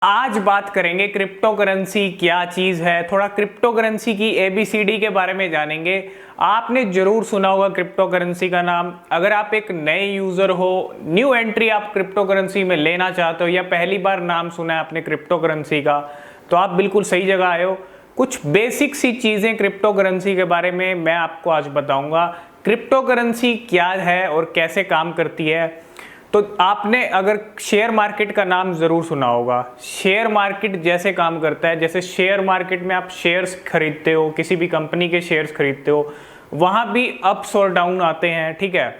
आज बात करेंगे क्रिप्टो करेंसी क्या चीज है। थोड़ा क्रिप्टो करेंसी की एबीसीडी के बारे में जानेंगे। आपने जरूर सुना होगा क्रिप्टो करेंसी का नाम। अगर आप एक नए यूजर हो, न्यू एंट्री आप क्रिप्टो करेंसी में लेना चाहते हो या पहली बार नाम सुना है आपने क्रिप्टो करेंसी का, तो आप बिल्कुल सही जगह आए हो। कुछ बेसिक सी चीजें क्रिप्टो करेंसी के बारे में मैं आपको आज बताऊंगा। क्रिप्टो करेंसी क्या है और कैसे काम करती है। तो आपने अगर शेयर मार्केट का नाम जरूर सुना होगा। शेयर मार्केट जैसे काम करता है, जैसे शेयर मार्केट में आप शेयर्स खरीदते हो, किसी भी कंपनी के शेयर्स खरीदते हो, वहां भी अप्स और डाउन आते हैं, ठीक है।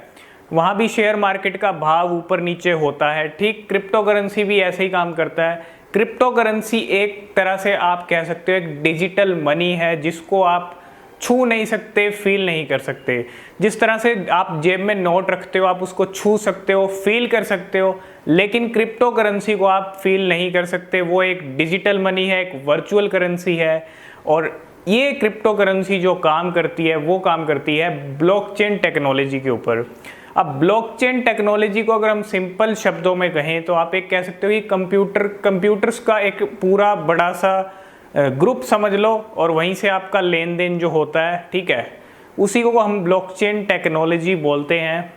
वहां भी शेयर मार्केट का भाव ऊपर नीचे होता है, ठीक। क्रिप्टो करेंसी भी ऐसे ही काम करता है। क्रिप्टो करेंसी एक तरह से आप कह सकते हो एक डिजिटल मनी है, जिसको आप छू नहीं सकते, फील नहीं कर सकते। जिस तरह से आप जेब में नोट रखते हो, आप उसको छू सकते हो, फील कर सकते हो, लेकिन क्रिप्टो करेंसी को आप फील नहीं कर सकते। वो एक डिजिटल मनी है, एक वर्चुअल करेंसी है। और ये क्रिप्टो करेंसी जो काम करती है वो काम करती है ब्लॉकचेन टेक्नोलॉजी के ऊपर। अब ब्लॉकचेन टेक्नोलॉजी को अगर हम सिंपल शब्दों में कहें तो आप एक कह सकते हो कि कंप्यूटर्स का एक पूरा बड़ा सा ग्रुप समझ लो, और वहीं से आपका लेन देन जो होता है, ठीक है, उसी को हम ब्लॉकचेन टेक्नोलॉजी बोलते हैं।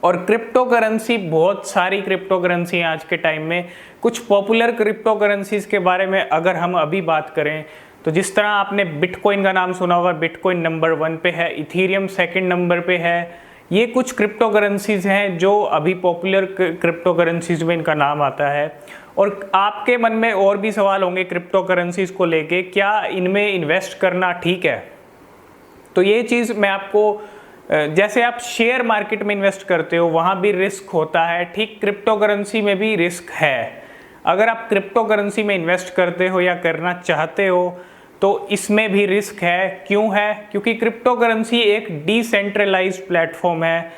और क्रिप्टो करेंसी, बहुत सारी क्रिप्टो करेंसी हैं आज के टाइम में। कुछ पॉपुलर क्रिप्टो करेंसीज के बारे में अगर हम अभी बात करें तो जिस तरह आपने बिटकॉइन का नाम सुना होगा, बिटकॉइन नंबर 1 पे है, इथेरियम सेकंड नंबर पे है। ये कुछ क्रिप्टो करेंसीज हैं जो अभी पॉपुलर क्रिप्टो करेंसीज में इनका नाम आता है। और आपके मन में और भी सवाल होंगे क्रिप्टो करेंसीज को लेके, क्या इनमें इन्वेस्ट करना ठीक है? तो ये चीज़ मैं आपको, जैसे आप शेयर मार्केट में इन्वेस्ट करते हो वहाँ भी रिस्क होता है, ठीक क्रिप्टो करेंसी में भी रिस्क है। अगर आप क्रिप्टो करेंसी में इन्वेस्ट करते हो या करना चाहते हो तो इसमें भी रिस्क है। क्यों है? क्योंकि क्रिप्टो करेंसी एक डिसेंट्रलाइज्ड प्लेटफॉर्म है,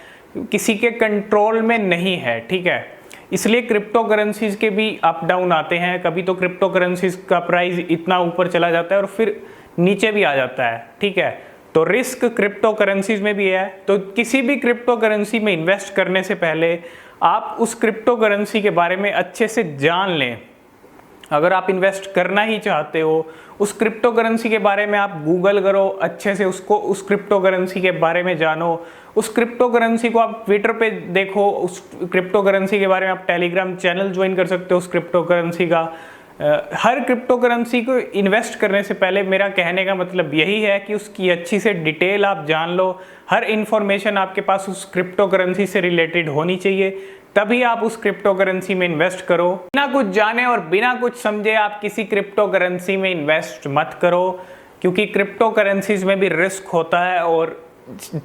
किसी के कंट्रोल में नहीं है, ठीक है। इसलिए क्रिप्टो करेंसीज के भी अप डाउन आते हैं। कभी तो क्रिप्टो करेंसीज का प्राइस इतना ऊपर चला जाता है और फिर नीचे भी आ जाता है, ठीक है। तो रिस्क क्रिप्टो करेंसीज में भी है। तो किसी भी क्रिप्टो करेंसी में इन्वेस्ट करने से पहले आप उस क्रिप्टो करेंसी के बारे में अच्छे से जान लें। अगर आप इन्वेस्ट करना ही चाहते हो, उस क्रिप्टो करेंसी के बारे में आप गूगल करो, अच्छे से उसको, उस क्रिप्टो करेंसी के बारे में जानो। उस क्रिप्टो करेंसी को आप ट्विटर पे देखो, उस क्रिप्टो करेंसी के बारे में आप टेलीग्राम चैनल ज्वाइन कर सकते हो उस क्रिप्टो करेंसी का। हर क्रिप्टो करेंसी को इन्वेस्ट करने से पहले मेरा कहने का मतलब यही है कि उसकी अच्छी से डिटेल आप जान लो। हर इन्फॉर्मेशन आपके पास उस क्रिप्टो करेंसी से रिलेटेड होनी चाहिए, तभी आप उस क्रिप्टो करेंसी में इन्वेस्ट करो। बिना कुछ जाने और बिना कुछ समझे आप किसी क्रिप्टो करेंसी में इन्वेस्ट मत करो, क्योंकि क्रिप्टो करेंसीज में भी रिस्क होता है और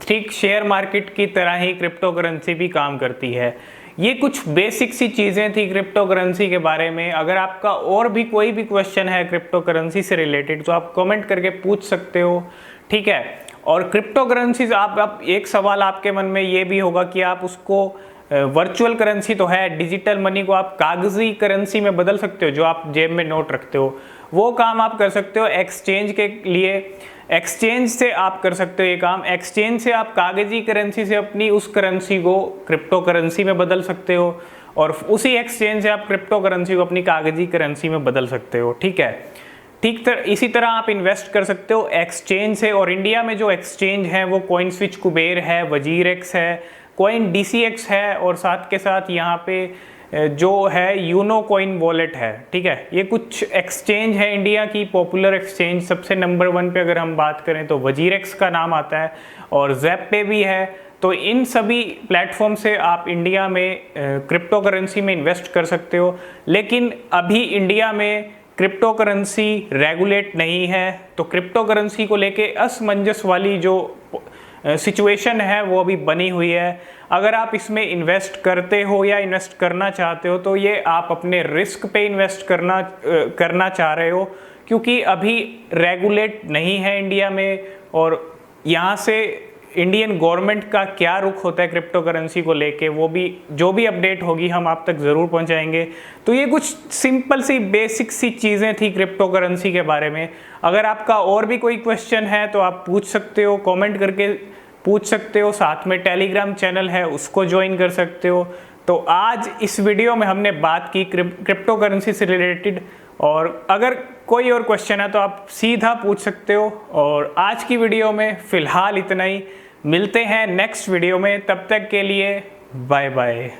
ठीक शेयर मार्केट की तरह ही क्रिप्टो करेंसी भी काम करती है। ये कुछ बेसिक सी चीज़ें थी क्रिप्टो करेंसी के बारे में। अगर आपका और भी कोई भी क्वेश्चन है क्रिप्टो करेंसी से रिलेटेड तो आप कमेंट करके पूछ सकते हो, ठीक है। और क्रिप्टो करेंसीज, आप एक सवाल आपके मन में ये भी होगा कि आप उसको, वर्चुअल करेंसी तो है, डिजिटल मनी को आप कागजी करेंसी में बदल सकते हो, जो आप जेब में नोट रखते हो, वो काम आप कर सकते हो एक्सचेंज के लिए। एक्सचेंज से आप कर सकते हो ये काम। एक्सचेंज से आप कागजी करेंसी से अपनी उस करेंसी को क्रिप्टो करेंसी में बदल सकते हो, और उसी एक्सचेंज से आप क्रिप्टो करेंसी को अपनी कागजी करेंसी में बदल सकते हो, ठीक है। इसी तरह आप इन्वेस्ट कर सकते हो एक्सचेंज से। और इंडिया में जो एक्सचेंज है वो कॉइन स्विच कुबेर है, वजीरेक्स है, कॉइन DCX है, और साथ के साथ यहाँ पे जो है यूनो कॉइन वॉलेट है, ठीक है। ये कुछ एक्सचेंज है इंडिया की पॉपुलर एक्सचेंज। सबसे नंबर 1 पे अगर हम बात करें तो वजीरेक्स का नाम आता है, और ज़ैप पे भी है। तो इन सभी प्लेटफॉर्म से आप इंडिया में क्रिप्टो करेंसी में इन्वेस्ट कर सकते हो। लेकिन अभी इंडिया में क्रिप्टो करेंसी रेगुलेट नहीं है, तो क्रिप्टो करेंसी को लेके असमंजस वाली जो सिचुएशन है वो अभी बनी हुई है। अगर आप इसमें इन्वेस्ट करते हो या इन्वेस्ट करना चाहते हो तो ये आप अपने रिस्क पे इन्वेस्ट करना चाह रहे हो, क्योंकि अभी रेगुलेट नहीं है इंडिया में। और यहाँ से इंडियन गवर्नमेंट का क्या रुख होता है क्रिप्टो करेंसी को लेके, वो भी, जो भी अपडेट होगी हम आप तक ज़रूर पहुँचाएंगे। तो ये कुछ सिंपल सी बेसिक सी चीज़ें थी क्रिप्टो करेंसी के बारे में। अगर आपका और भी कोई क्वेश्चन है तो आप पूछ सकते हो, कमेंट करके पूछ सकते हो। साथ में टेलीग्राम चैनल है उसको ज्वाइन कर सकते हो। तो आज इस वीडियो में हमने बात की क्रिप्टो करेंसी से रिलेटेड, और अगर कोई और क्वेश्चन है तो आप सीधा पूछ सकते हो। और आज की वीडियो में फ़िलहाल इतना ही, मिलते हैं नेक्स्ट वीडियो में, तब तक के लिए बाय बाय।